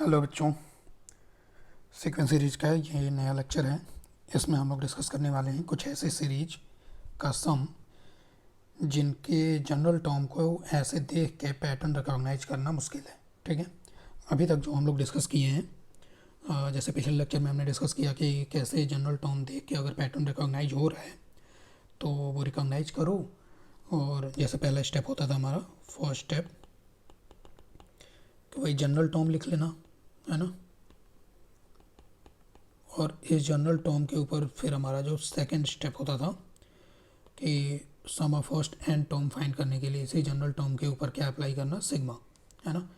Hello बच्चों, sequence series का ये नया लेक्चर है। इसमें हम लोग डिस्कस करने वाले हैं कुछ ऐसे सीरीज का सम जिनके जनरल टर्म को ऐसे देख के पैटर्न रिकॉग्नाइज करना मुश्किल है। ठीक है, अभी तक जो हम लोग डिस्कस किए हैं, जैसे पिछले लेक्चर में हमने डिस्कस किया कि कैसे जनरल टर्म देख के अगर पैटर्न रिकॉग्नाइज हो रहा है तो वो रिकॉग्नाइज करो। और जैसे पहला स्टेप होता था हमारा फर्स्ट स्टेप कि वही जनरल टर्म लिख लेना, है ना। और इस जनरल टर्म के ऊपर फिर हमारा जो सेकंड स्टेप होता था कि sum of first n term find करने के लिए इसी जनरल टर्म के ऊपर क्या अप्लाई करना, सिग्मा, है ना।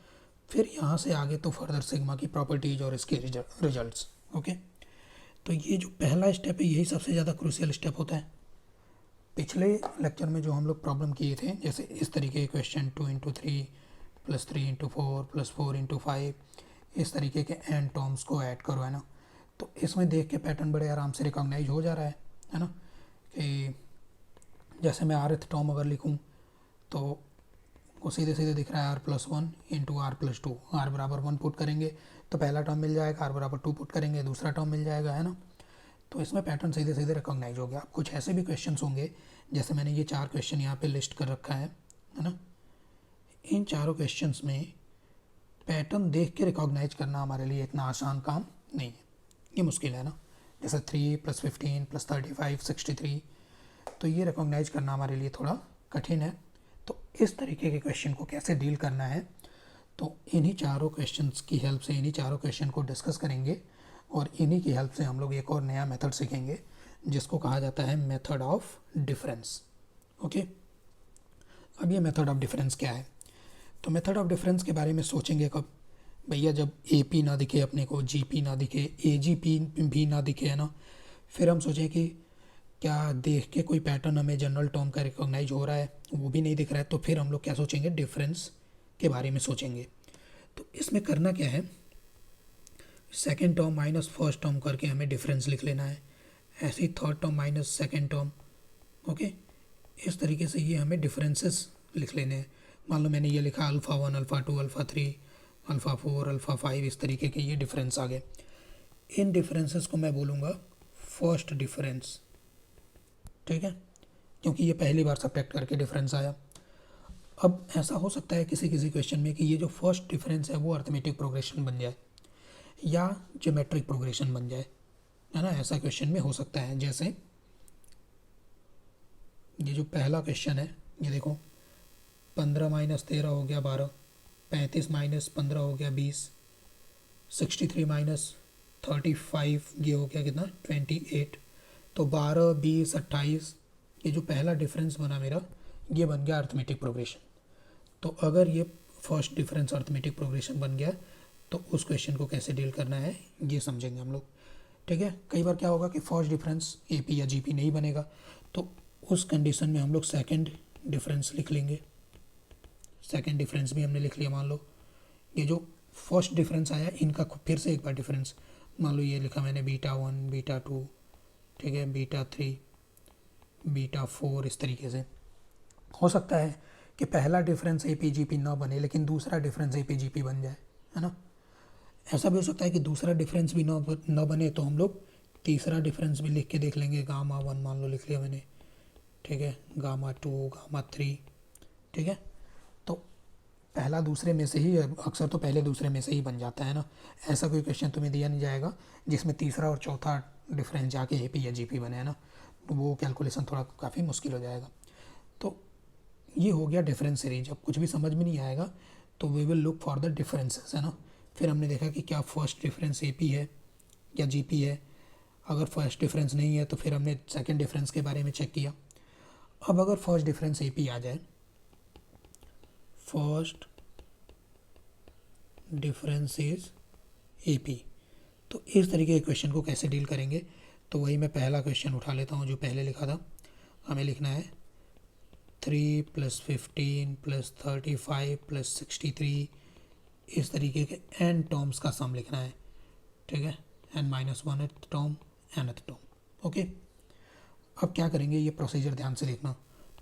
फिर यहाँ से आगे तो फर्दर सिग्मा की प्रॉपर्टीज और इसके रिजल्ट्स। ओके, तो ये जो पहला स्टेप है यही सबसे ज़्यादा क्रूशियल स्टेप होता है। पिछले लेक्चर में जो हम लोग प्रॉब्लम किए थे, जैसे इस तरीके के क्वेश्चन 2 × 3 + 3 × 4 + 4 × 5, इस तरीके के एंड टर्म्स को ऐड करो, है ना। तो इसमें देख के पैटर्न बड़े आराम से रिकॉग्नाइज हो जा रहा है ना। कि जैसे मैं rth टर्म अगर लिखूं तो वो सीधे सीधे दिख रहा है r + 1 × r + 2। r = 1 पुट करेंगे तो पहला टर्म मिल जाएगा, r = 2 पुट करेंगे दूसरा टर्म मिल जाएगा, है ना। तो इसमें पैटर्न सीधे सीधे रिकॉग्नाइज हो गया। अब कुछ ऐसे भी क्वेश्चन होंगे, जैसे मैंने ये 4 क्वेश्चन यहाँ पे लिस्ट कर रखा है ना। इन चारों क्वेश्चन में पैटर्न देख के रिकॉग्नाइज करना हमारे लिए इतना आसान काम नहीं है, ये मुश्किल है ना। जैसे 3 + 15 + 35 63, तो ये रिकॉग्नाइज करना हमारे लिए थोड़ा कठिन है। तो इस तरीके के क्वेश्चन को कैसे डील करना है, तो इन्हीं चारों क्वेश्चंस की हेल्प से इन्हीं चारों क्वेश्चन को डिस्कस करेंगे और इन्हीं की हेल्प से हम लोग एक और नया मेथड सीखेंगे जिसको कहा जाता है मेथड ऑफ डिफरेंस। ओके, अब ये मेथड ऑफ डिफरेंस क्या है, तो मेथड ऑफ डिफरेंस के बारे में सोचेंगे कब, भैया जब ए पी ना दिखे अपने को, जी पी ना दिखे, ए जी पी भी ना दिखे, है ना। फिर हम सोचें कि क्या देख के कोई पैटर्न हमें जनरल टर्म का रिकॉग्नाइज हो रहा है, वो भी नहीं दिख रहा है, तो फिर हम लोग क्या सोचेंगे, डिफरेंस के बारे में सोचेंगे। तो इसमें करना क्या है, second term minus first term करके हमें डिफरेंस लिख लेना है। ऐसे ही third term minus second term. Okay, इस तरीके से ये हमें डिफरेंसेस लिख लेने हैं। मान लो मैंने ये लिखा α1 α2 α3 α4 α5, इस तरीके के ये डिफरेंस आ गए। इन डिफरेंसेस को मैं बोलूँगा फर्स्ट डिफरेंस, ठीक है, क्योंकि ये पहली बार सब्ट्रैक्ट करके डिफरेंस आया। अब ऐसा हो सकता है किसी किसी क्वेश्चन में कि ये जो फर्स्ट डिफरेंस है वो अर्थमेटिक प्रोग्रेशन बन जाए या ज्योमेट्रिक प्रोग्रेशन बन जाए, है ना। ऐसा क्वेश्चन में हो सकता है, जैसे ये जो पहला क्वेश्चन है, ये देखो 15 - 13 हो गया 12, 35 - 15 हो गया 20, 63 - 35 ये हो गया कितना 28। तो 12 20 28, ये जो पहला डिफरेंस बना मेरा ये बन गया अर्थमेटिक प्रोग्रेशन। तो अगर ये फर्स्ट डिफरेंस अर्थमेटिक प्रोग्रेशन बन गया तो उस क्वेश्चन को कैसे डील करना है ये समझेंगे हम लोग, ठीक है। कई बार क्या होगा कि फर्स्ट डिफरेंस ए पी या जी पी नहीं बनेगा, तो उस कंडीशन में हम लोग सेकेंड डिफरेंस लिख लेंगे। सेकेंड डिफरेंस भी हमने लिख लिया। मान लो ये जो फर्स्ट डिफरेंस आया इनका फिर से एक बार डिफरेंस, मान लो ये लिखा मैंने β1 β2, ठीक है, β3 β4, इस तरीके से। हो सकता है कि पहला difference A P G P ना बने लेकिन दूसरा difference A P G P बन जाए, है ना। ऐसा भी हो सकता है कि दूसरा डिफरेंस भी ना बने तो हम लोग तीसरा डिफरेंस भी लिख के देख लेंगे। γ1 मान लो लिख लिया मैंने, ठीक है, γ2 γ3, ठीक है। तो पहला दूसरे में से ही, अक्सर तो पहले दूसरे में से ही बन जाता है ना। ऐसा कोई क्वेश्चन तुम्हें दिया नहीं जाएगा जिसमें तीसरा और चौथा डिफरेंस जाके ए पी या जी पी बने, है ना। तो वो कैलकुलेशन थोड़ा काफ़ी मुश्किल हो जाएगा। तो ये हो गया डिफरेंस सीरीज। अब कुछ भी समझ में नहीं आएगा तो we will look for the differences, है ना। फिर हमने देखा कि क्या फर्स्ट डिफरेंस ए पी है या जी पी है। अगर फर्स्ट डिफरेंस नहीं है तो फिर हमने सेकंड डिफरेंस के बारे में चेक किया। अब अगर फर्स्ट डिफरेंस ए पी आ जाए, first difference is A P, तो इस तरीके के क्वेश्चन को कैसे डील करेंगे, तो वही मैं पहला क्वेश्चन उठा लेता हूँ जो पहले लिखा था। हमें लिखना है 3 + 15 + 35 + 63, इस तरीके के n टर्म्स का सम लिखना है, ठीक है, n - 1th term nth term. Okay, अब क्या करेंगे, ये प्रोसीजर ध्यान से देखना।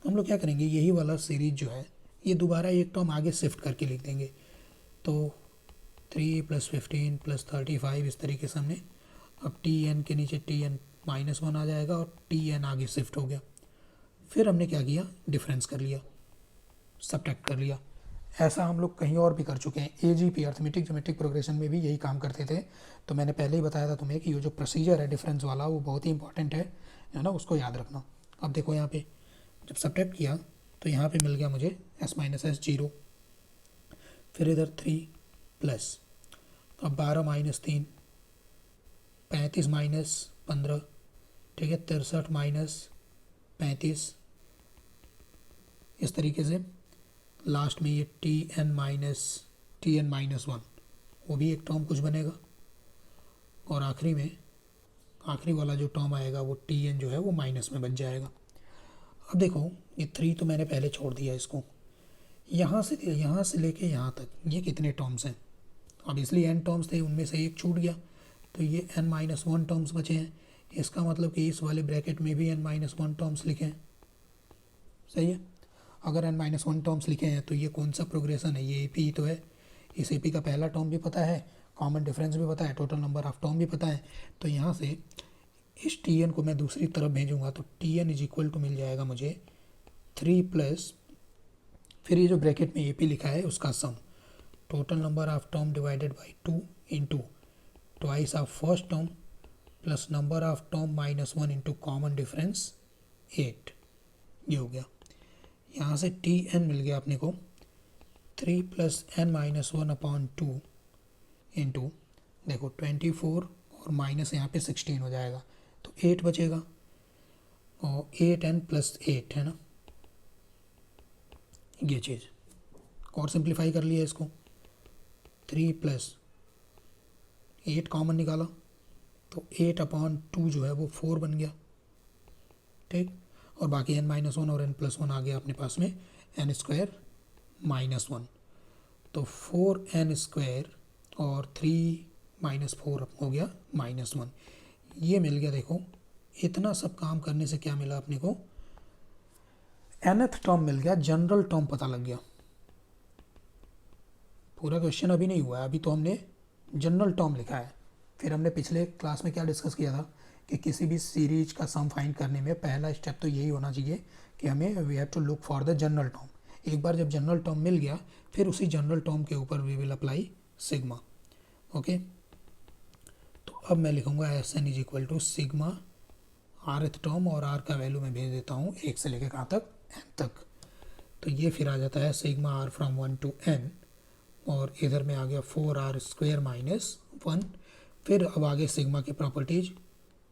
हम लोग क्या करेंगे, यही वाला सीरीज जो है ये दोबारा एक टर्म आगे शिफ्ट करके लिख देंगे। तो 3 + 15 + 35 इस तरीके से हमने, अब टी एन के नीचे टी एन -1 आ जाएगा और टी एन आगे शिफ्ट हो गया। फिर हमने क्या किया, डिफरेंस कर लिया, सब्ट्रैक्ट कर लिया। ऐसा हम लोग कहीं और भी कर चुके हैं, एजीपी अर्थमेटिक ज्योमेट्रिक प्रोग्रेशन में भी यही काम करते थे। तो मैंने पहले ही बताया था तुम्हें कि ये जो प्रोसीजर है डिफरेंस वाला वो बहुत ही इंपॉर्टेंट है ना, उसको याद रखना। अब देखो यहाँ पे जब सब्ट्रैक्ट किया तो यहाँ पे मिल गया मुझे s - s 0, फिर इधर 3 प्लस, अब 12 - 3 35 - 15, ठीक है, 63 - 35, इस तरीके से लास्ट में ये टी एन -1 वो भी एक टर्म कुछ बनेगा, और आखिरी में आखिरी वाला जो टर्म आएगा वो टी एन जो है वो माइनस में बच जाएगा। अब देखो ये 3 तो मैंने पहले छोड़ दिया इसको, यहाँ से लेके यहाँ तक ये कितने टर्म्स हैं, अब इसलिए n टर्म्स थे, उनमें से एक छूट गया तो ये n - 1 टर्म्स बचे हैं। इसका मतलब कि इस वाले ब्रैकेट में भी n - 1 टर्म्स लिखे हैं, सही है। अगर n - 1 टर्म्स लिखे हैं तो ये कौन सा प्रोग्रेशन है, ये AP ही तो है। इस AP का पहला टर्म भी पता है, कॉमन डिफरेंस भी पता है, टोटल नंबर ऑफ टर्म भी पता है। तो यहाँ से इस TN को मैं दूसरी तरफ भेजूँगा तो TN = मिल जाएगा मुझे 3 प्लस, फिर ये जो ब्रैकेट में AP लिखा है उसका sum, total number of term divided by 2 into twice of first term plus number of term -1 into common difference 8, ये हो गया। यहाँ से TN मिल गया अपने को 3 + n - 1/2 इंटू, देखो 24 और माइनस यहाँ पे 16 हो जाएगा तो 8 बचेगा, और 8n + 8 है ना, ये चीज़ और सिंप्लीफाई कर लिया इसको, 3 + 8 कॉमन निकाला तो 8/2 जो है वो 4 बन गया, ठीक। और बाकी n - 1 और n + 1 आ गया अपने पास में n² - 1, तो 4n² और 3 - 4 हो गया -1, ये मिल गया। देखो इतना सब काम करने से क्या मिला अपने को, nth टर्म मिल गया, जनरल टर्म पता लग गया। पूरा क्वेश्चन अभी नहीं हुआ है, अभी तो हमने जनरल टर्म लिखा है। फिर हमने पिछले क्लास में क्या डिस्कस किया था कि किसी भी सीरीज का सम फाइंड करने में पहला स्टेप तो यही होना चाहिए कि हमें we have to look for the general term. एक बार जब जनरल टर्म मिल गया फिर उसी जनरल टर्म के ऊपर we will apply sigma, okay. तो अब मैं लिखूँगा SN = सिग्मा rth टर्म, और r का वैल्यू मैं भेज देता हूँ 1 से लेकर कहाँ तक, n तक। तो ये फिर आ जाता है sigma r from 1 to n, और इधर में आ गया 4r² - 1। फिर अब आगे सिग्मा की प्रॉपर्टीज,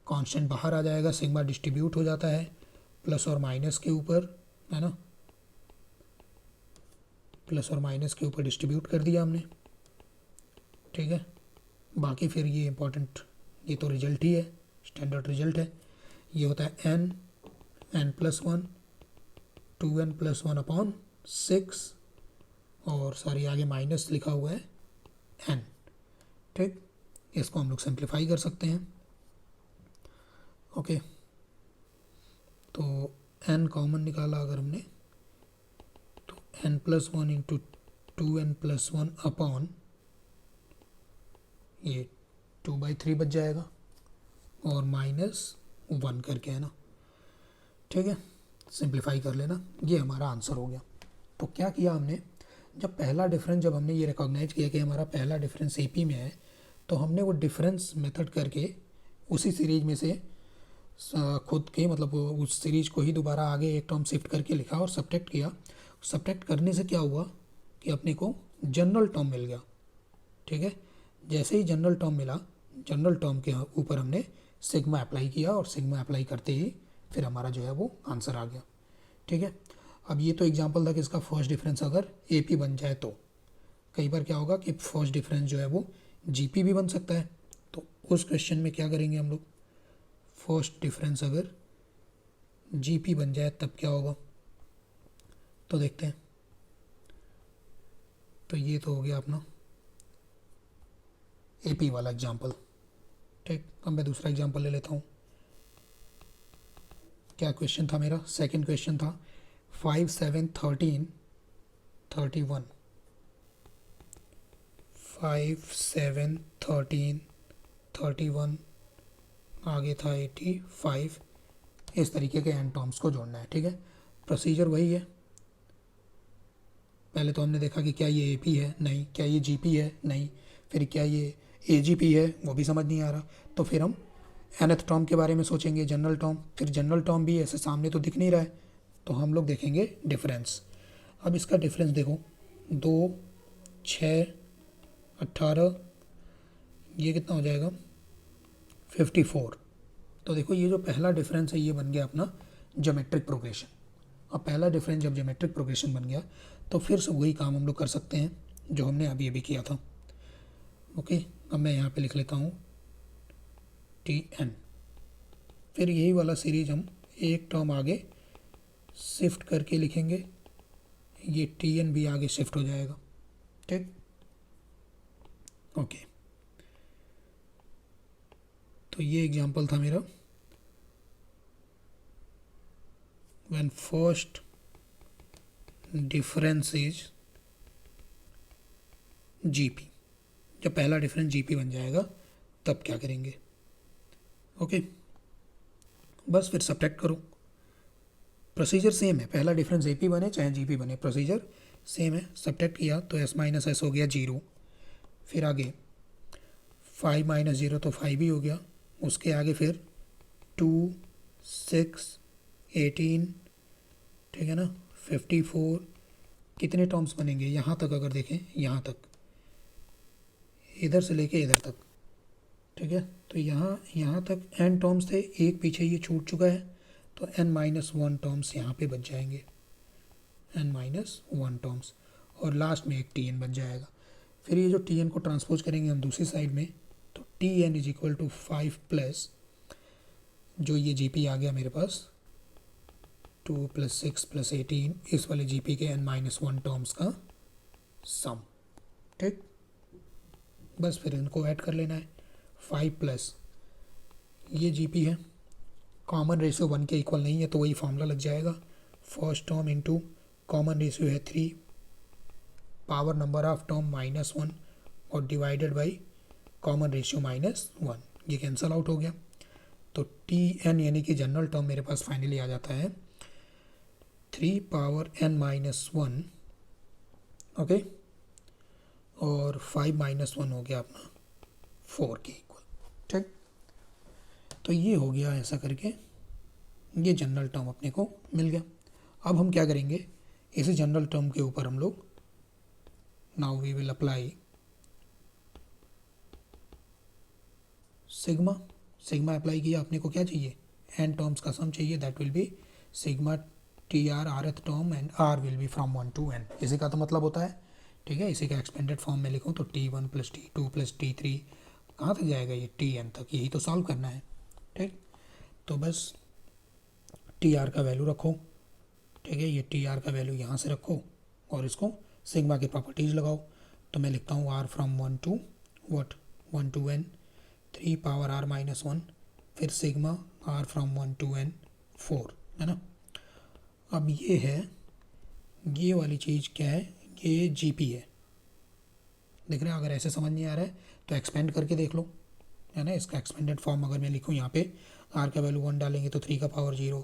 कांस्टेंट बाहर आ जाएगा, सिग्मा डिस्ट्रीब्यूट हो जाता है प्लस और माइनस के ऊपर, है ना, प्लस और माइनस के ऊपर डिस्ट्रीब्यूट कर दिया हमने, ठीक है। बाकी फिर ये इंपॉर्टेंट, ये तो रिजल्ट ही है, स्टैंडर्ड रिजल्ट है। ये होता है n + 1 2n + 1/6, और सॉरी आगे माइनस लिखा हुआ है n, ठीक। इसको हम लोग सिंप्लीफाई कर सकते हैं, ओके। तो n कॉमन निकाला अगर हमने तो n + 1 इंटू 2n + 1 अपॉन ये 2/3 बच जाएगा, और -1 करके, है ना, ठीक है। सिंप्लीफाई कर लेना, ये हमारा आंसर हो गया। तो क्या किया हमने, जब पहला डिफरेंस, जब हमने ये रिकॉग्नाइज किया कि हमारा पहला डिफरेंस AP में है, तो हमने वो डिफरेंस मेथड करके उसी सीरीज में से खुद के मतलब उस सीरीज को ही दोबारा आगे एक टर्म शिफ्ट करके लिखा और सब्ट्रैक्ट किया। सब्ट्रैक्ट करने से क्या हुआ कि अपने को जनरल टर्म मिल गया, ठीक है। जैसे ही जनरल टर्म मिला, जनरल टर्म के ऊपर हमने सिग्मा अप्लाई किया, और सिग्मा अप्लाई करते ही फिर हमारा जो है वो आंसर आ गया, ठीक है। अब ये तो एग्जांपल था कि इसका फर्स्ट डिफरेंस अगर AP बन जाए, तो कई बार क्या होगा कि फर्स्ट डिफरेंस जो है वो GP भी बन सकता है। तो उस क्वेश्चन में क्या करेंगे हम लोग, फर्स्ट डिफरेंस अगर GP बन जाए तब क्या होगा, तो देखते हैं। तो ये तो हो गया अपना AP वाला एग्जांपल, ठीक। अब मैं दूसरा एग्जांपल ले लेता हूँ। क्या क्वेश्चन था मेरा, सेकंड क्वेश्चन था 5 7 13 31, 5, 7, 13, 31, आगे था 85। इस तरीके के एन टर्म्स को जोड़ना है, ठीक है। प्रोसीजर वही है। पहले तो हमने देखा कि क्या ये ए पी है, नहीं, क्या ये जी पी है, नहीं, फिर क्या ये ए जी पी है, वो भी समझ नहीं आ रहा। तो फिर हम nth टर्म के बारे में सोचेंगे, जनरल टर्म। फिर जनरल टर्म भी ऐसे सामने तो दिख नहीं रहा है, तो हम लोग देखेंगे डिफरेंस। अब इसका डिफरेंस देखो, 2, 6, 18, ये कितना हो जाएगा 54। तो देखो ये जो पहला डिफरेंस है ये बन गया अपना ज्योमेट्रिक प्रोग्रेशन। अब पहला डिफरेंस जब ज्योमेट्रिक प्रोग्रेशन बन गया तो फिर से वही काम हम लोग कर सकते हैं जो हमने अभी अभी किया था। ओके, अब मैं यहाँ पे लिख लेता हूँ टी एन। फिर यही वाला सीरीज हम एक टर्म आगे शिफ्ट करके लिखेंगे, ये टी एन भी आगे शिफ्ट हो जाएगा, ठीक। ओके, तो ये एग्जांपल था मेरा, when first difference is GP. जब पहला डिफरेंस जीपी बन जाएगा तब क्या करेंगे। ओके, बस फिर सब्ट्रैक्ट करो। प्रोसीजर सेम है, पहला डिफरेंस एपी बने चाहे जीपी बने, प्रोसीजर सेम है। सब्ट्रैक्ट किया तो एस माइनस एस हो गया 0। फिर आगे 5 माइनस 0 तो 5 ही हो गया। उसके आगे फिर 2, 6, 18, ठीक है ना, 54। कितने टर्म्स बनेंगे यहाँ तक, अगर देखें यहाँ तक, इधर से लेके इधर तक, ठीक है। तो यहाँ तक n टर्म्स थे, एक पीछे ये छूट चुका है, तो n-1 टर्म्स यहाँ पे बच जाएंगे, n-1 टर्म्स, और लास्ट में एक tn बच जाएगा। फिर ये जो tn को ट्रांसपोज करेंगे हम दूसरी साइड में, तो tn is equal to 5 plus जो ये gp आ गया मेरे पास 2 + 6 + 18, इस वाले gp के n-1 टर्म्स का सम, ठीक। बस फिर इनको ऐड कर लेना है। 5 प्लस ये जीपी है, कॉमन रेशियो 1 के इक्वल नहीं है तो वही फॉर्मूला लग जाएगा, first term into common ratio है 3, पावर नंबर ऑफ टर्म -1 और डिवाइडेड बाई कॉमन रेशियो -1, ये कैंसल आउट हो गया। तो टी एन यानी कि जनरल टर्म मेरे पास फाइनली आ जाता है 3 पावर n-1, ओके, और 5 - 1 हो गया अपना 4 के इक्वल, ठीक। तो ये हो गया ऐसा करके, ये जनरल टर्म अपने को मिल गया। अब हम क्या करेंगे, इसी जनरल टर्म के ऊपर हम लोग now we will apply sigma. Sigma apply किया, अपने को क्या चाहिए, एन टर्म्स का सम चाहिए, that will be sigma T R rth term and R will be from 1 to n। इसी का तो मतलब होता है, ठीक है। इसी का एक्सपेंडेड फॉर्म में लिखूँ तो T1 + T2 + T3 कहाँ तक जाएगा, ये Tn तक, यही तो सॉल्व करना है, ठीक। तो बस टी आर का वैल्यू रखो, ठीक है, ये टी आर का वैल्यू यहाँ से रखो और इसको सिग्मा की प्रॉपर्टीज़ लगाओ। तो मैं लिखता हूँ r from 1 to what 1 to n 3 power r-1, फिर sigma r from 1 to n 4, है ना। अब ये है, ये वाली चीज़ क्या है, ये जीपी है, देख रहे हैं। अगर ऐसे समझ नहीं आ रहा है तो एक्सपेंड करके देख लो, है ना। इसका एक्सपेंडेड फॉर्म अगर मैं लिखूँ यहाँ पे, r का वैल्यू 1 डालेंगे तो 3 का पावर 0,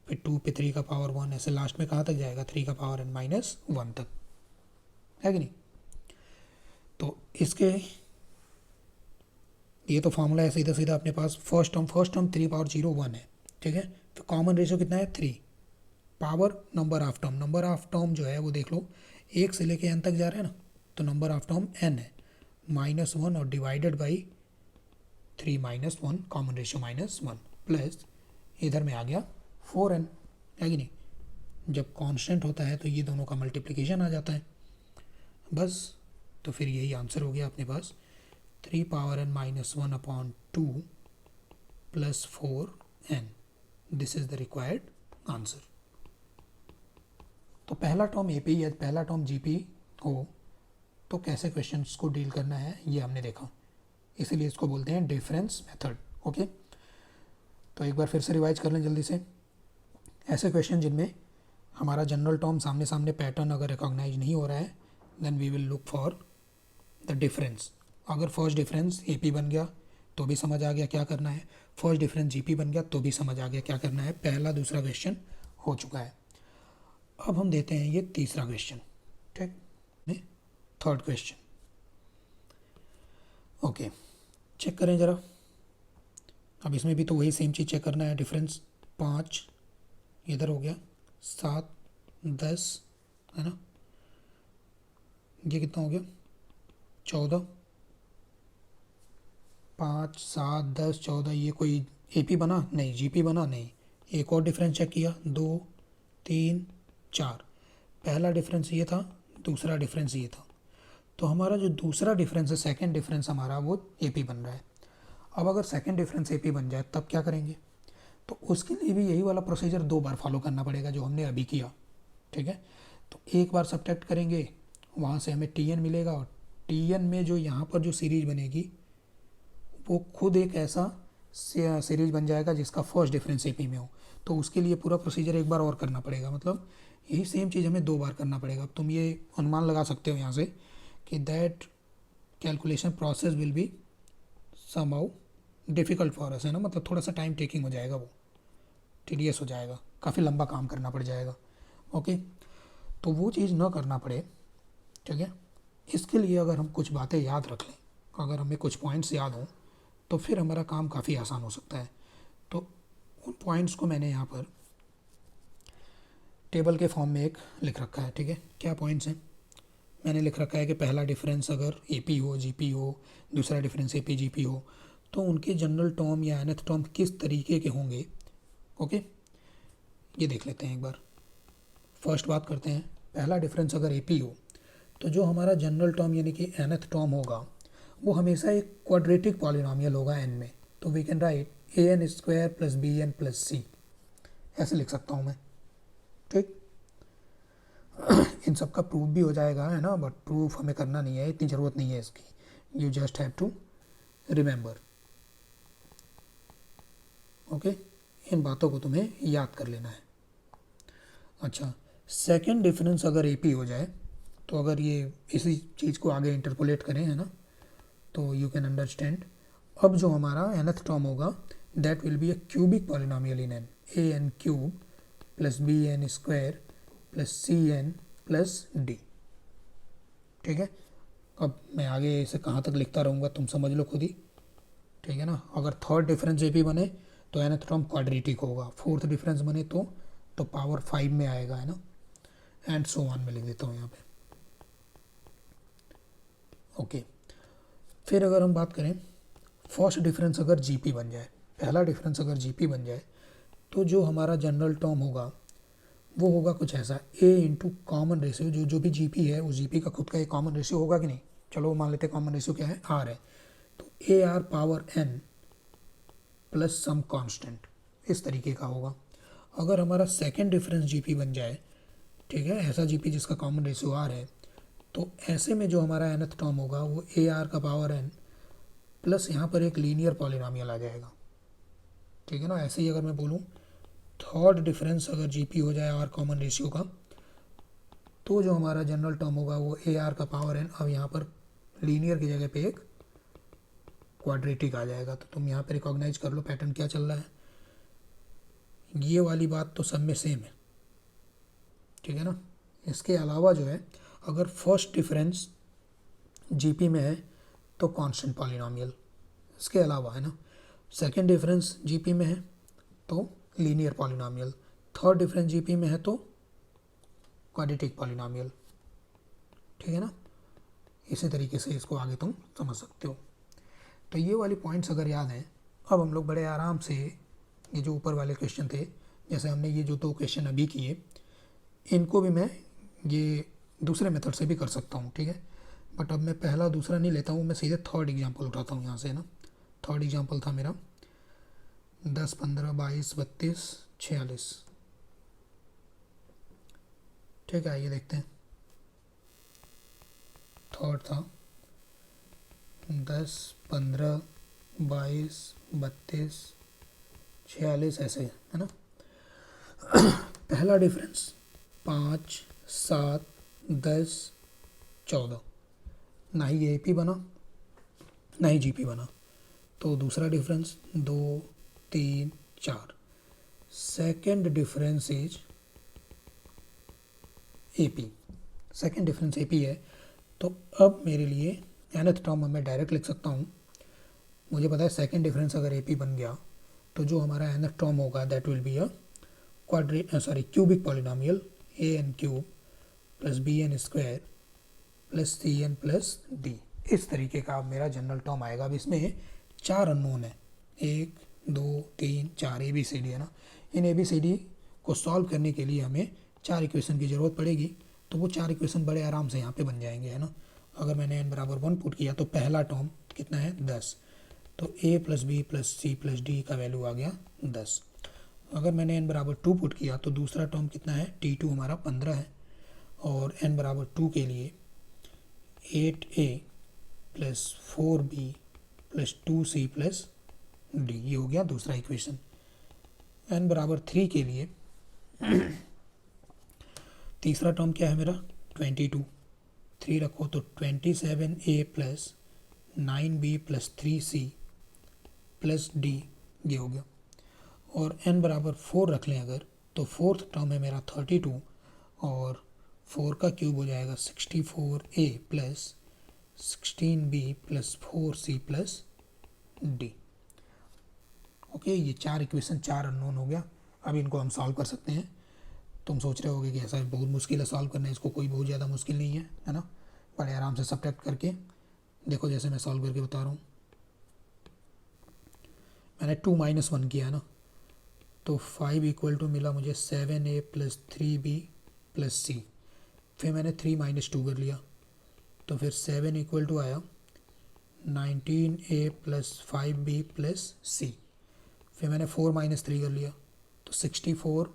फिर 2 पे 3 का पावर 1, ऐसे लास्ट में कहाँ तक जाएगा 3 का पावर n-1 तक, है कि नहीं। तो इसके ये तो फॉर्मूला है सीधा सीधा अपने पास, फर्स्ट टर्म 3 पावर 0 1 है, ठीक है। तो कॉमन रेशियो कितना है 3, पावर नंबर ऑफ टर्म जो है वो देख लो, 1 से लेके n तक जा रहा है ना, तो नंबर ऑफ टर्म n है, -1 और divided by 3 - 1, common ratio -1, plus इधर में आ गया 4n, है कि नहीं। जब कांस्टेंट होता है तो ये दोनों का मल्टीप्लिकेशन आ जाता है, बस। तो फिर यही आंसर हो गया अपने पास, 3 power n-1/2 + 4n, this is the required answer. तो पहला टर्म ए पी या पहला टर्म जी पी हो तो कैसे क्वेश्चंस को डील करना है ये हमने देखा, इसीलिए इसको बोलते हैं डिफरेंस मेथड, ओके। तो एक बार फिर से रिवाइज कर लें जल्दी से। ऐसे क्वेश्चन जिनमें हमारा जनरल टर्म सामने सामने पैटर्न अगर रिकॉग्नाइज नहीं हो रहा है, then we will look for the difference, अगर फर्स्ट डिफरेंस ए पी बन गया तो भी समझ आ गया क्या करना है, फर्स्ट डिफरेंस जी पी बन गया तो भी समझ आ गया क्या करना है। पहला दूसरा क्वेश्चन हो चुका है। अब हम देते हैं ये तीसरा क्वेश्चन, ठीक, थर्ड क्वेश्चन। ओके, चेक करें ज़रा। अब इसमें भी तो वही सेम चीज़ चेक करना है। डिफरेंस 5 इधर हो गया, 7 10 है ना, ये कितना हो गया 14, 5 7 10 14, ये कोई ए पी बना नहीं, जी पी बना नहीं। एक और डिफरेंस चेक किया, 2 3 4, पहला डिफरेंस ये था, दूसरा डिफरेंस ये था। तो हमारा जो दूसरा डिफरेंस है, सेकंड डिफरेंस हमारा वो ए पी बन रहा है। अब अगर सेकंड डिफरेंस ए पी बन जाए तब क्या करेंगे, तो उसके लिए भी यही वाला प्रोसीजर 2 बार फॉलो करना पड़ेगा जो हमने अभी किया, ठीक है। तो एक बार सब्ट्रैक्ट करेंगे, वहाँ से हमें टी एन मिलेगा, और टी एन में जो यहाँ पर जो सीरीज बनेगी वो खुद एक ऐसा सीरीज बन जाएगा जिसका फर्स्ट डिफरेंस ए पी में हो। तो उसके लिए पूरा प्रोसीजर एक बार और करना पड़ेगा, मतलब यही सेम चीज़ हमें 2 बार करना पड़ेगा। अब तुम ये अनुमान लगा सकते हो यहाँ से कि that calculation process will be somehow difficult for us, है ना, मतलब थोड़ा सा टाइम टेकिंग हो जाएगा, वो टीडियस हो जाएगा, काफ़ी लंबा काम करना पड़ जाएगा। ओके, तो वो चीज़ ना करना पड़े, ठीक है, इसके लिए अगर हम कुछ बातें याद रख लें, अगर हमें कुछ पॉइंट्स याद हों तो फिर हमारा काम काफ़ी आसान हो सकता है। तो उन पॉइंट्स को मैंने यहाँ पर टेबल के फॉर्म में एक लिख रखा है, ठीक है। क्या पॉइंट्स हैं, मैंने लिख रखा है कि पहला डिफरेंस अगर ए पी हो जी पी हो, दूसरा difference A P G P हो, तो उनके जनरल टर्म या nth टर्म किस तरीके के होंगे। ओके, ये देख लेते हैं एक बार। फर्स्ट बात करते हैं, पहला डिफरेंस अगर ए पी हो तो जो हमारा जनरल टर्म यानी कि nth टर्म होगा वो हमेशा एक क्वाड्रेटिक पॉलिनॉमियल होगा n में। तो we can write a n square plus B n plus c, ऐसे लिख सकता हूँ मैं, ठीक। इन सब का प्रूफ भी हो जाएगा, है ना, बट प्रूफ हमें करना नहीं है, इतनी ज़रूरत नहीं है इसकी, you just have to remember. Okay, इन बातों को तुम्हें याद कर लेना है। अच्छा, सेकंड डिफरेंस अगर ए पी हो जाए, तो अगर ये इसी चीज़ को आगे इंटरपोलेट करें, है ना, तो यू कैन अंडरस्टैंड। अब जो हमारा nth टर्म होगा that will be a cubic polynomial in N, A N cube plus B N square plus C N plus D, ठीक है। अब मैं आगे इसे कहाँ तक लिखता रहूँगा तुम समझ लो खुद ही, ठीक है ना। अगर थर्ड डिफरेंस ए पी बने तो nth टर्म क्वाड्रेटिक होगा, फोर्थ डिफरेंस बने तो पावर 5 में आएगा, है ना, एंड सो ऑन में लिख देता हूँ यहाँ पे। ओके, फिर अगर हम बात करें फर्स्ट डिफरेंस अगर जी पी बन जाए, पहला डिफरेंस अगर जी पी बन जाए, तो जो हमारा जनरल टर्म होगा वो होगा कुछ ऐसा, ए इंटू कॉमन रेशियो, जो भी जी पी है उस जी पी का खुद का एक कॉमन रेशियो होगा कि नहीं, चलो मान लेते हैं कॉमन रेशियो क्या है, आर है, तो A R power N plus some constant, इस तरीके का होगा। अगर हमारा सेकंड डिफरेंस जी पी बन जाए, ठीक है, ऐसा जी पी जिसका कॉमन रेशियो आर है, तो ऐसे में जो हमारा nth टर्म होगा वो ए आर का पावर एन प्लस यहाँ पर एक लीनियर पॉलिनॉमियल आ जाएगा, ठीक है ना। ऐसे ही अगर मैं बोलूँ थर्ड डिफरेंस अगर जी पी हो जाए आर कॉमन रेशियो का, तो जो हमारा जनरल टर्म होगा वो ए आर का पावर एन, अब यहाँ पर लीनियर की जगह पे एक क्वाड्रेटिक आ जाएगा। तो तुम यहाँ पे रिकॉग्नाइज कर लो पैटर्न क्या चल रहा है, ये वाली बात तो सब में सेम है, ठीक है ना। इसके अलावा जो है अगर फर्स्ट डिफरेंस जी पी में है तो कांस्टेंट पॉलिनॉमियल, इसके अलावा, है ना, सेकंड डिफरेंस जी पी में है तो linear polynomial, third difference G P में है तो क्वाड्रेटिक पॉलिनॉमियल, ठीक है ना। इसी तरीके से इसको आगे तुम समझ सकते हो। तो ये वाली पॉइंट्स अगर याद हैं, अब हम लोग बड़े आराम से ये जो ऊपर वाले क्वेश्चन थे, जैसे हमने ये जो 2 क्वेश्चन अभी किए, इनको भी मैं ये दूसरे मेथड से भी कर सकता हूँ, ठीक है। बट अब मैं पहला दूसरा नहीं लेता हूँ, मैं सीधे थर्ड एग्जाम्पल उठाता हूँ यहाँ से, ना। थर्ड एग्जाम्पल था मेरा 10 15 22 32 46, ठीक है। आइए देखते हैं, थर्ड था 10 15 22 32 46, ऐसे है ना। पहला डिफरेंस 5 7 10 14, ना ही ये AP बना ना ही GP बना। तो दूसरा difference 2 3 4, second difference is AP, second difference AP है। तो अब मेरे लिए nth टर्म मैं डायरेक्ट लिख सकता हूँ। मुझे पता है सेकेंड डिफरेंस अगर AP बन गया तो जो हमारा nth टर्म होगा that will be a cubic polynomial an cube plus bn square plus cn plus d। इस तरीके का अब मेरा जनरल टर्म आएगा। अब इसमें 4 अननोन है, 1 2 3 4 ABCD है ना। इन ABCD को सॉल्व करने के लिए हमें 4 इक्वेशन की ज़रूरत पड़ेगी। तो वो 4 इक्वेशन बड़े आराम से यहाँ पे बन जाएंगे, है ना। अगर मैंने n बराबर 1 पुट किया तो पहला टर्म कितना है 10, तो a plus B plus C plus D का वैल्यू आ गया 10। अगर मैंने n बराबर 2 पुट किया तो दूसरा टर्म कितना है t2 हमारा 15 है। और n बराबर 2 के लिए 8a plus 4b plus 2c plus D, ये हो गया दूसरा इक्वेशन। n बराबर 3 के लिए तीसरा टर्म क्या है मेरा 22, 3 रखो तो 27a plus 9b plus 3c plus D, ये हो गया। और n बराबर 4 रख लें अगर तो फोर्थ टर्म है मेरा 32 और 4 का क्यूब हो जाएगा 64a plus 16b plus 4c plus D. Okay, ये 4 इक्वेशन 4 अननोन हो गया। अब इनको हम सॉल्व कर सकते हैं। तुम सोच रहे होगे कि ऐसा बहुत मुश्किल है सॉल्व करना, इसको कोई बहुत ज़्यादा मुश्किल नहीं है ना। बड़े आराम से सब्ट्रैक्ट करके देखो, जैसे मैं सॉल्व करके बता रहा हूँ। मैंने 2 - 1 किया है ना, तो 5 इक्वल टू मिला मुझे 7a प्लस 3b प्लस सी। फिर मैंने 3 - 2 कर लिया तो फिर 7 इक्वल टू आया 19a प्लस 5b प्लस सी। फिर मैंने 4 - 3 कर लिया तो 64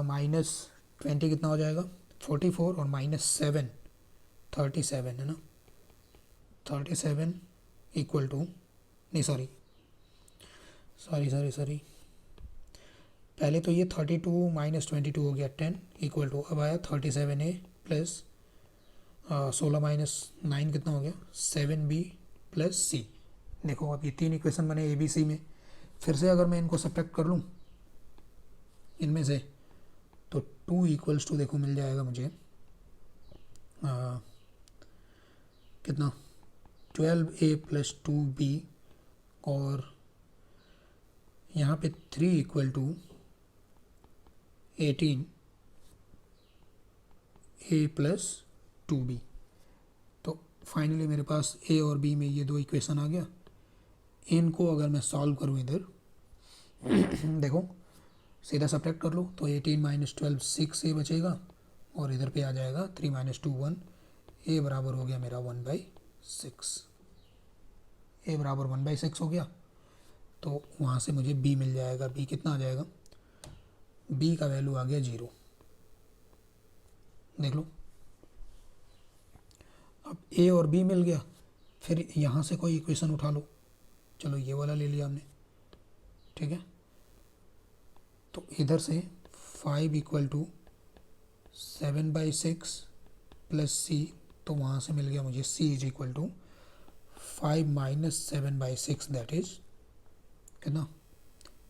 माइनस 20 कितना हो जाएगा 44 और -7 37 है ना। 37 इक्वल टू नहीं सॉरी पहले तो ये 32 - 22 हो गया 10 इक्वल टू अब आया 37a प्लस 16 - 9 कितना हो गया 7b प्लस सी। देखो अब ये 3 इक्वेशन बने ABC में। फिर से अगर मैं इनको सब्ट्रैक्ट कर लूँ इनमें से तो 2 इक्वल्स टू देखो मिल जाएगा मुझे कितना 12a प्लस 2b और यहाँ पे 3 equal to 18a plus 2b। तो फाइनली मेरे पास a और b में ये 2 इक्वेशन आ गया। इनको अगर मैं सॉल्व करूँ इधर देखो सीधा सब्ट्रैक्ट कर लो तो 18 - 12 6a बचेगा और इधर पे आ जाएगा 3 - 2 1। a बराबर हो गया मेरा 1/6। a बराबर 1/6 हो गया तो वहाँ से मुझे b मिल जाएगा। b कितना आ जाएगा b का वैल्यू आ गया 0। देख लो अब a और b मिल गया। फिर यहाँ से कोई इक्वेशन उठा लो। चलो ये वाला ले लिया हमने, ठीक है। तो इधर से 5 इक्वल टू 7/6 प्लस सी, तो वहाँ से मिल गया मुझे c is equal to 5 - 7/6 that is कितना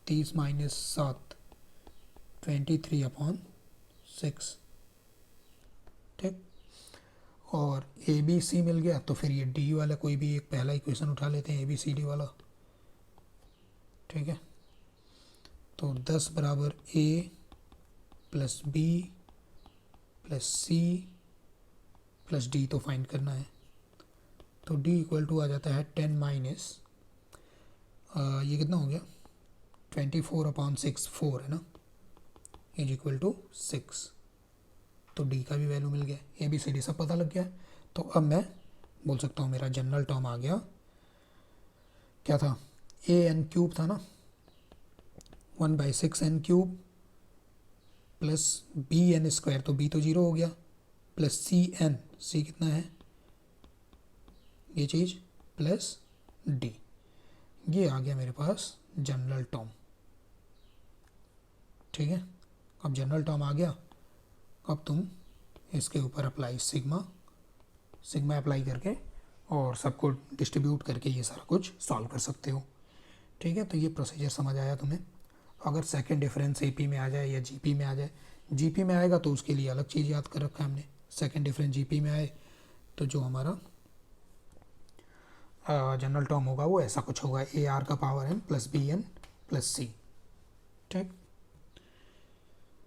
30 - 7 23/6, ठीक। और ए बी सी मिल गया तो फिर ये डी वाला कोई भी एक पहला इक्वेशन उठा लेते हैं ABCD वाला, ठीक है। तो 10 बराबर a plus b plus C plus D तो फाइंड करना है। तो d इक्वल टू आ जाता है 10 माइनस ये कितना हो गया 24/6 4 है ना इज इक्वल टू 6। तो d का भी वैल्यू मिल गया, ABCD सब पता लग गया। तो अब मैं बोल सकता हूँ मेरा जनरल टर्म आ गया, क्या था an क्यूब था ना 1/6 n cube plus bn square, तो b तो 0 हो गया, प्लस cn, c कितना है ये चीज़, प्लस d। ये आ गया मेरे पास जनरल टर्म, ठीक है। अब जनरल टर्म आ गया। अब तुम इसके ऊपर अप्लाई सिग्मा सिग्मा अप्लाई करके और सबको डिस्ट्रीब्यूट करके ये सारा कुछ सॉल्व कर सकते हो। ठीक है, तो ये प्रोसीजर समझ आया तुम्हें। अगर सेकंड डिफरेंस एपी में आ जाए या जीपी में आ जाए, जीपी में आएगा तो उसके लिए अलग चीज़ याद कर रखा है हमने। सेकंड डिफरेंस जीपी में आए तो जो हमारा जनरल टर्म होगा वो ऐसा कुछ होगा, ए आर का power N plus B n plus c. ठीक,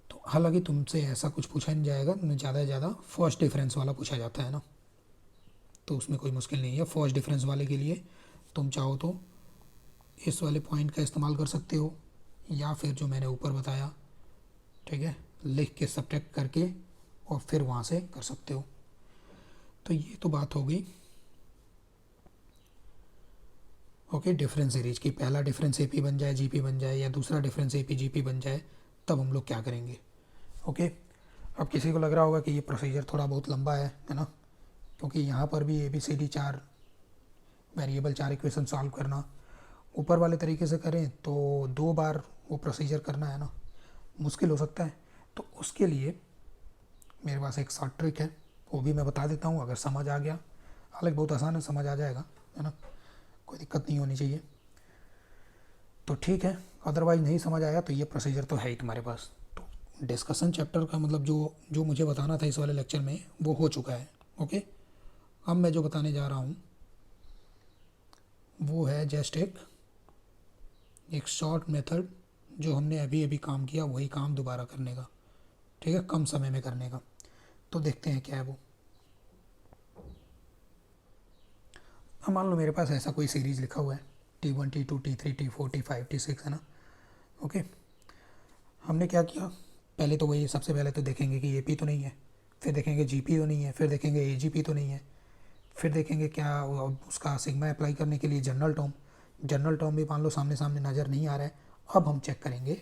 तो हालांकि तुमसे ऐसा कुछ पूछा नहीं जाएगा, ज़्यादा से ज़्यादा फर्स्ट डिफरेंस वाला पूछा जाता है ना, तो उसमें कोई मुश्किल नहीं है। फर्स्ट डिफरेंस वाले के लिए तुम चाहो तो इस वाले पॉइंट का इस्तेमाल कर सकते हो, या फिर जो मैंने ऊपर बताया, ठीक है, लिख के सब्ट्रैक्ट करके और फिर वहाँ से कर सकते हो। तो ये तो बात हो गई ओके डिफरेंस सीरीज की। पहला डिफरेंस एपी बन जाए जीपी बन जाए, या दूसरा डिफरेंस एपी जीपी बन जाए, तब हम लोग क्या करेंगे। ओके, अब किसी को लग रहा होगा कि ये प्रोसीजर थोड़ा बहुत लंबा है ना, क्योंकि यहाँ पर भी ABCD 4 वेरिएबल 4 इक्वेशन सॉल्व करना, ऊपर वाले तरीके से करें तो 2 बार वो प्रोसीजर करना है ना, मुश्किल हो सकता है। तो उसके लिए मेरे पास एक शॉर्ट ट्रिक है, वो भी मैं बता देता हूँ। अगर समझ आ गया, हालांकि बहुत आसान है, समझ आ जाएगा है ना, कोई दिक्कत नहीं होनी चाहिए तो ठीक है। अदरवाइज नहीं समझ आया तो ये प्रोसीजर तो है ही तुम्हारे पास। तो डिस्कशन चैप्टर का मतलब जो जो मुझे बताना था इस वाले लेक्चर में वो हो चुका है। ओके, अब मैं जो बताने जा रहा हूँ वो है जस्ट एक शॉर्ट मेथड, जो हमने अभी अभी काम किया वही काम दोबारा करने का, ठीक है, कम समय में करने का। तो देखते हैं क्या है वो। अब मान लो मेरे पास ऐसा कोई सीरीज़ लिखा हुआ है T1 T2 T3 T4 T5 T6 है ना। ओके, हमने क्या किया, पहले तो वही, सबसे पहले तो देखेंगे कि AP तो नहीं है, फिर देखेंगे GP तो नहीं है, फिर देखेंगे AGP तो नहीं है, फिर देखेंगे क्या उसका सिग्मा अप्लाई करने के लिए जनरल टर्म भी मान लो सामने सामने नज़र नहीं आ रहा है। अब हम चेक करेंगे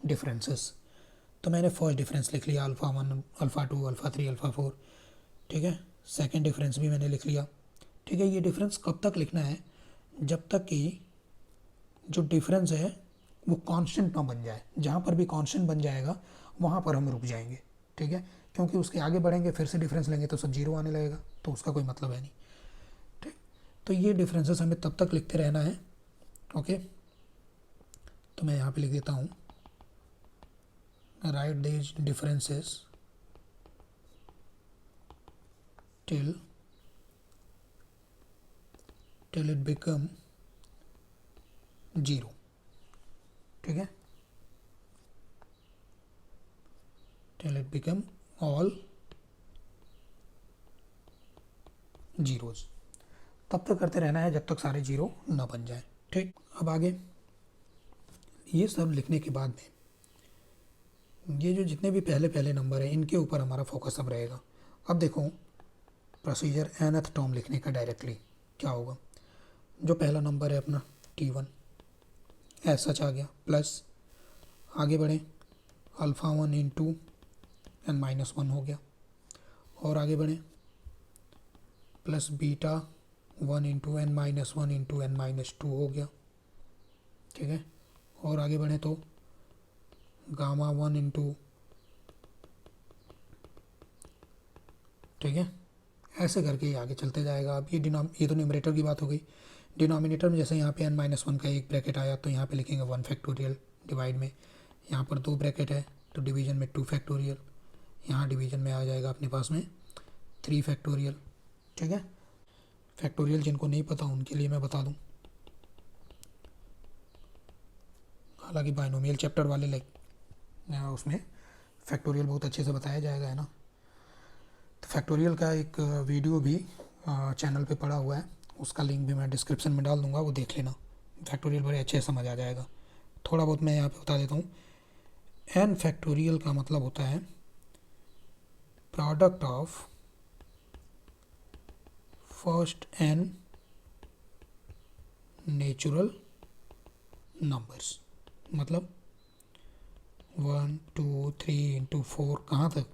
डिफरेंसेस। तो मैंने फर्स्ट डिफरेंस लिख लिया, अल्फ़ा 1 अल्फ़ा 2 अल्फ़ा 3 अल्फ़ा 4, ठीक है। सेकंड डिफरेंस भी मैंने लिख लिया, ठीक है। ये डिफरेंस कब तक लिखना है, जब तक कि जो डिफरेंस है वो कांस्टेंट ना बन जाए। जहाँ पर भी कांस्टेंट बन जाएगा वहाँ पर हम रुक जाएंगे, ठीक है, क्योंकि उसके आगे बढ़ेंगे फिर से डिफरेंस लेंगे तो सब जीरो आने लगेगा, तो उसका कोई मतलब है नहीं, ठीक। तो ये डिफरेंसेस हमें तब तक लिखते रहना है। ओके, तो मैं यहाँ पे लिख देता हूँ, right these differences till it become 0, ठीक है, till it become all zeros. तब तक करते रहना है जब तक सारे जीरो ना बन जाए, ठीक। अब आगे ये सब लिखने के बाद में ये जो जितने भी पहले पहले नंबर हैं इनके ऊपर हमारा फोकस अब रहेगा। अब देखो प्रोसीजर nth टर्म लिखने का डायरेक्टली क्या होगा, जो पहला नंबर है अपना T1 ऐसा आ गया, प्लस आगे बढ़ें अल्फ़ा 1 इंटू n-1 हो गया, और आगे बढ़ें plus beta 1 into n-1 into n-2 हो गया, ठीक है। और आगे बढ़ें तो गामा 1 इंटू, ठीक है, ऐसे करके आगे चलते जाएगा। अब ये तो न्यूमरेटर की बात हो गई। डिनोमिनेटर में जैसे यहाँ पे n-1 का एक ब्रैकेट आया तो यहाँ पे लिखेंगे 1 फैक्टोरियल, डिवाइड में यहाँ पर 2 ब्रैकेट है तो डिवीजन में 2 फैक्टोरियल, यहाँ डिवीजन में आ जाएगा अपने पास में 3 फैक्टोरियल, ठीक है। फैक्टोरियल जिनको नहीं पता उनके लिए मैं बता दूँ, हालांकि बाइनोमियल चैप्टर वाले उसमें फैक्टोरियल बहुत अच्छे से बताया जाएगा, है ना। तो फैक्टोरियल का एक वीडियो भी चैनल पे पड़ा हुआ है, उसका लिंक भी मैं डिस्क्रिप्शन में डाल दूंगा, वो देख लेना। फैक्टोरियल बड़े अच्छे से समझ आ जाएगा। थोड़ा बहुत मैं यहाँ पे बता देता हूँ। n फैक्टोरियल का मतलब होता है product of first n natural numbers, मतलब 1 2 3 इंटू 4 कहाँ तक,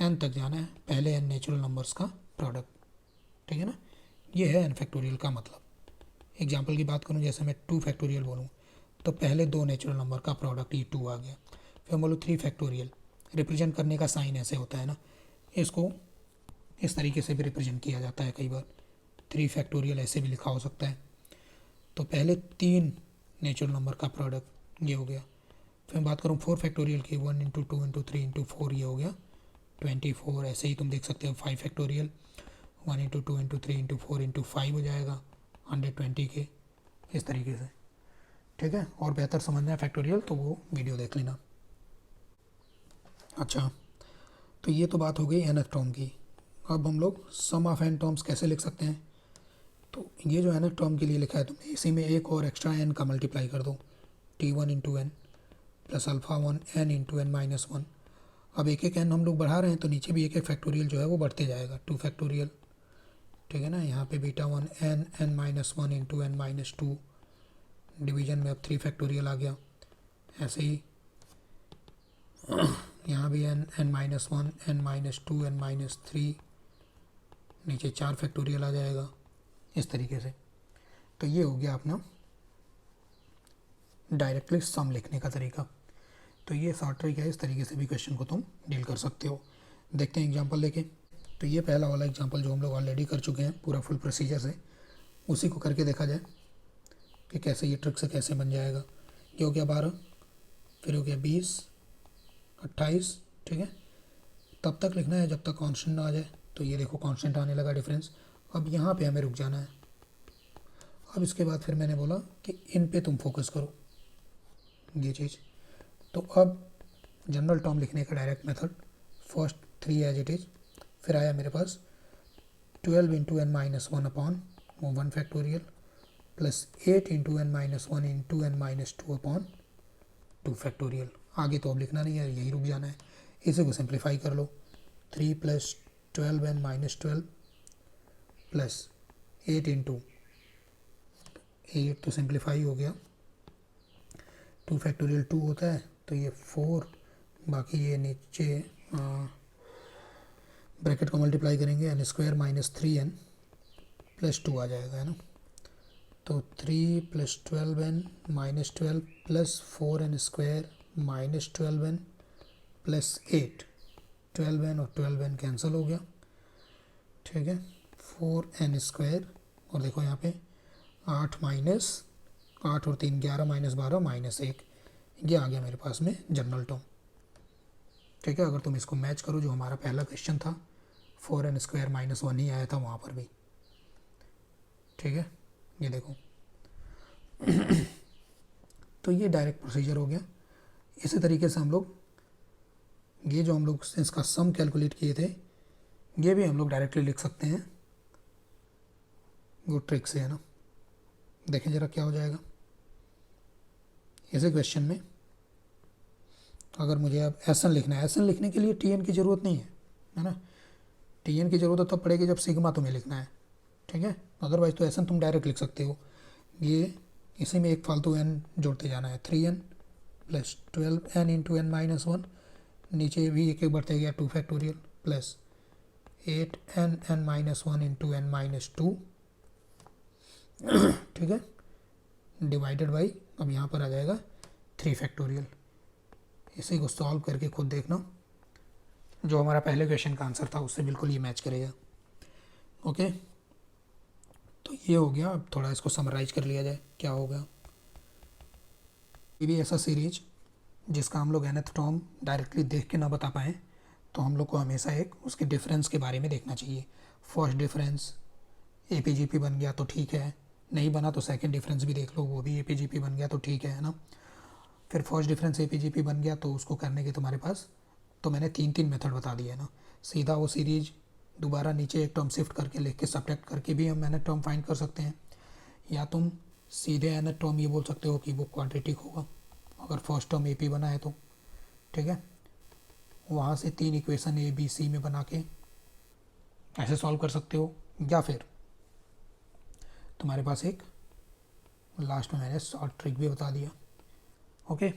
n तक जाना है, पहले n नेचुरल नंबर्स का प्रोडक्ट, ठीक है ना। ये है n फैक्टोरियल का मतलब। एग्जाम्पल की बात करूँ, जैसे मैं 2 फैक्टोरियल बोलूँ तो पहले 2 नेचुरल नंबर का प्रोडक्ट ये 2 आ गया। फिर बोलूँ 3 फैक्टोरियल, रिप्रेजेंट करने का साइन ऐसे होता है ना, इसको इस तरीके से भी रिप्रेजेंट किया जाता है कई बार। 3 फैक्टोरियल ऐसे भी लिखा हो सकता है। तो पहले 3 नेचुरल नंबर का प्रोडक्ट ये हो गया। फिर मैं बात करूँ 4 फैक्टोरियल की, 1 इंटू 2 इंटू 3 इंटू 4, ये हो गया 24। ऐसे ही तुम देख सकते हो 5 factorial, 1 into 2 into 3 into 4 into 5 हो जाएगा 120 के, इस तरीके से। ठीक है, और बेहतर समझना है फैक्टोरियल तो वो वीडियो देख लेना। अच्छा, तो ये तो बात हो गई nth टर्म की। अब हम लोग सम ऑफ n टर्म्स कैसे लिख सकते हैं। तो ये जो nth टर्म के लिए लिखा है तुमने, इसी में एक और एक्स्ट्रा n का मल्टीप्लाई कर दो, t1 into N plus alpha 1 n into N minus 1। अब एक एक n हम लोग बढ़ा रहे हैं तो नीचे भी एक एक फैक्टोरियल जो है वो बढ़ते जाएगा, 2 फैक्टोरियल। ठीक है ना, यहाँ पे beta 1 n minus 1 into N minus 2, division में अब 3 फैक्टोरियल आ गया। ऐसे ही यहाँ भी n minus 1 n minus 2 n minus 3, नीचे 4 फैक्टोरियल आ जाएगा, इस तरीके से। तो ये हो गया अपना डायरेक्टली सम लिखने का तरीका। तो ये शॉर्ट ट्रिक है, इस तरीके से भी क्वेश्चन को तुम डील कर सकते हो। देखते हैं एग्जांपल लेके। तो ये पहला वाला एग्जांपल जो हम लोग ऑलरेडी कर चुके हैं पूरा फुल प्रोसीजर से, उसी को करके देखा जाए कि कैसे ये ट्रिक से कैसे बन जाएगा। ये हो गया 12, फिर हो गया 20, 28। ठीक है, तब तक लिखना है जब तक कांस्टेंट ना आ जाए। तो ये देखो कांस्टेंट आने लगा डिफरेंस। अब यहाँ पे हमें रुक जाना है। अब इसके बाद फिर मैंने बोला कि इन पे तुम फोकस करो, ये चीज़। तो अब जनरल टर्म लिखने का direct method, first 3 as it is, फिर आया मेरे पास 12 into N minus 1 upon 1 factorial plus 8 into N minus 1 into N minus 2 upon 2 factorial. आगे तो अब लिखना नहीं है, यही रुक जाना है। इसे को सिंप्लीफाई कर लो, 3 plus 12 N minus 12 plus 8 into 8 तो सिंप्लीफाई हो गया, 2 फैक्टोरियल 2 होता है तो ये 4, बाकी ये नीचे ब्रैकेट को मल्टीप्लाई करेंगे, N square minus 3n plus 2 आ जाएगा, है ना। तो 3 plus 12n minus 12 plus 4n square minus 12n plus 8, 12n और 12n कैंसिल हो गया। ठीक है, 4n स्क्वायर, और देखो यहाँ पे 8 माइनस 8 और 3 11 माइनस 12 माइनस 1, ये आ गया मेरे पास में जनरल टर्म। ठीक है, अगर तुम इसको मैच करो जो हमारा पहला क्वेश्चन था, 4n स्क्वायर माइनस 1 ही आया था वहाँ पर भी। ठीक है, ये देखो। तो ये डायरेक्ट प्रोसीजर हो गया। इसी तरीके से हम लोग ये जो हम लोग इसका सम कैलकुलेट किए थे, ये भी हम लोग डायरेक्टली लिख सकते हैं वो ट्रिक से, है ना। देखें जरा क्या हो जाएगा। इसी क्वेश्चन में अगर मुझे अब एसन लिखना है, एसन लिखने के लिए टी एन की ज़रूरत नहीं है ना। टी एन की ज़रूरत तब पड़ेगी जब सिग्मा तुम्हें लिखना है। ठीक है, अदरवाइज तो एसन तुम डायरेक्ट लिख सकते हो। ये इसी में एक फालतू एन जोड़ते जाना है, 3n plus 12n into N minus 1, नीचे भी एक एक बढ़ते गया 2 factorial plus 8n n minus 1 into N minus 2। ठीक है, डिवाइडेड बाई, अब यहाँ पर आ जाएगा 3 फैक्टोरियल। इसी को सॉल्व करके खुद देखना, जो हमारा पहले क्वेश्चन का आंसर था उससे बिल्कुल ये मैच करेगा। ओके, तो ये हो गया। अब थोड़ा इसको समराइज कर लिया जाए क्या होगा। ये भी ऐसा सीरीज जिसका हम लोग nth टर्म डायरेक्टली देख के ना बता पाएँ, तो हम लोग को हमेशा एक उसके डिफरेंस के बारे में देखना चाहिए। फर्स्ट डिफरेंस APGP बन गया तो ठीक है, नहीं बना तो सेकंड डिफरेंस भी देख लो, वो भी APGP बन गया तो ठीक है ना। फिर फर्स्ट डिफरेंस APGP बन गया तो उसको करने के तुम्हारे पास, तो मैंने 3 मेथड बता दिए ना। सीधा वो सीरीज दोबारा नीचे एक टर्म शिफ्ट करके लिख के सब्ट्रैक्ट करके भी हम nth टर्म फाइंड कर सकते हैं, या तुम सीधे nth टर्म ये बोल सकते हो कि वो क्वाड्रेटिक होगा अगर फर्स्ट टर्म AP बना है तो। ठीक है, वहाँ से 3 इक्वेशन ABC में बना के ऐसे सॉल्व कर सकते हो, या फिर तुम्हारे पास एक लास्ट में मैंने शॉर्ट ट्रिक भी बता दिया। ओके,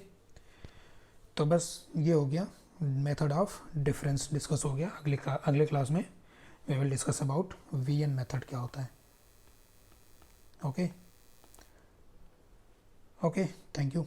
तो बस ये हो गया, मेथड ऑफ डिफरेंस डिस्कस हो गया। अगले क्लास में we will discuss about VN method क्या होता है। Okay, thank you.